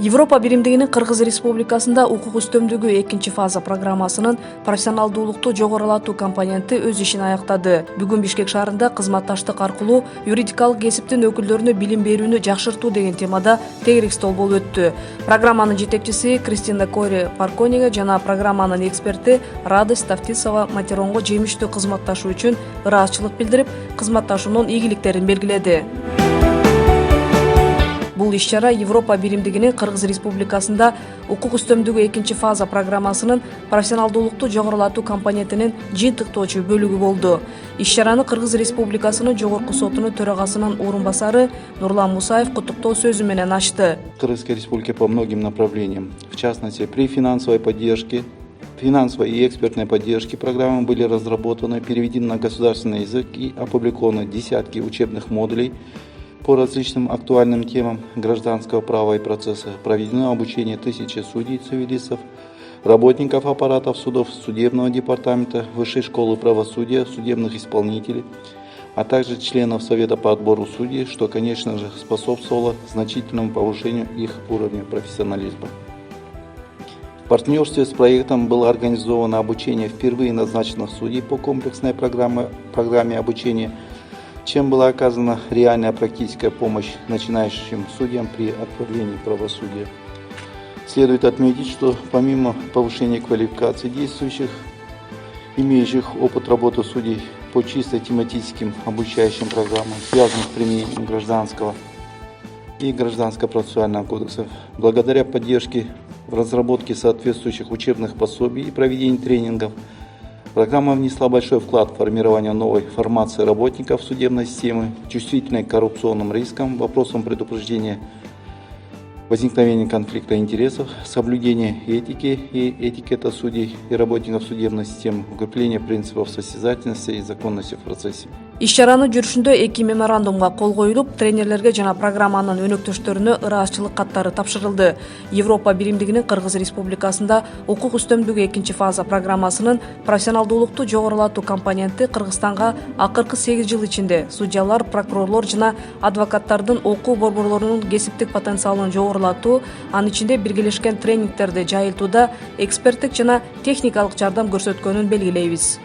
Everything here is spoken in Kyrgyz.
Европа биримдигинин Кыргыз Республикасында укук үстөмдүгү экинчи фаза программасынын профессионалдуулукту жогорулатуу компоненти өз ишин аяктады. Бүгүн Бишкек шаарында кызматташтык аркылуу юридикалык кесиптин өкүлдөрүнө билим берүүнү жакшыртуу деген темада тегерек стол болуп өттү. Программанын жетекчиси Кристина Кори Парконига жана программанын эксперти Радость Тавтисова Матеронго жемиштүү кызматташуу үчүн ыраазычылык билдирип, кызматташуунун ийгиликтерин белгиледи. Бул иш-чара Европа биримдигинин Кыргыз Республикасында укук үстөмдүгү экинчи фаза программасынын профессионалдуулукту жогорулатуу компонентинин жыйынтыктоочу бөлүгү болду. Иш-чараны Кыргыз Республикасынын Жогорку сотунун төрагасынын орун басары Нурлан Мусаев куттуктоо сөзү менен ачты. Кыргызской республики по многим направлениям, в частности, при финансовой поддержке, финансовой и экспертной поддержке программы были разработаны, переведены на государственный язык и опубликованы десятки учебных модулей по различным актуальным темам гражданского права и процесса. Проведено обучение тысячи судей, цивилистов, работников аппаратов судов, судебного департамента, высшей школы правосудия, судебных исполнителей, а также членов Совета по отбору судей, что, конечно же, способствовало значительному повышению их уровня профессионализма. В партнерстве с проектом было организовано обучение впервые назначенных судей по комплексной программе обучения, чем была оказана реальная практическая помощь начинающим судьям при отправлении правосудия. Следует отметить, что помимо повышения квалификации действующих, имеющих опыт работы судей по чисто тематическим обучающим программам, связанным с применением гражданского и гражданско-процессуального кодексов, благодаря поддержке в разработке соответствующих учебных пособий и проведении тренингов, программа внесла большой вклад в формирование новой формации работников судебной системы, чувствительной к коррупционным рискам, вопросам предупреждения возникновения конфликта интересов, соблюдения этики и этикета судей и работников судебной системы, укрепления принципов состязательности и законности в процессе. Иш-чаранын жүрүшүндө 2 меморандумга кол коюлуп, тренерлерге жана программанын өнөктөштөрүнө ыраазычылык каттары тапшырылды. Европа биримдигинин Кыргыз Республикасында укук үстөмдүгү экинчи фаза программасынын профессионалдуулукту жогорулатуу компоненти Кыргызстанга акыркы 8 жыл ичинде судьялар, прокурорлор жана адвокаттардын окуу борборлорунун кесиптик потенциалын жогорулатуу, анын ичинде биргелешкен тренингтерди жайылтууда эксперттик жана техникалык жардам көрсөткөнүн белгилейбиз.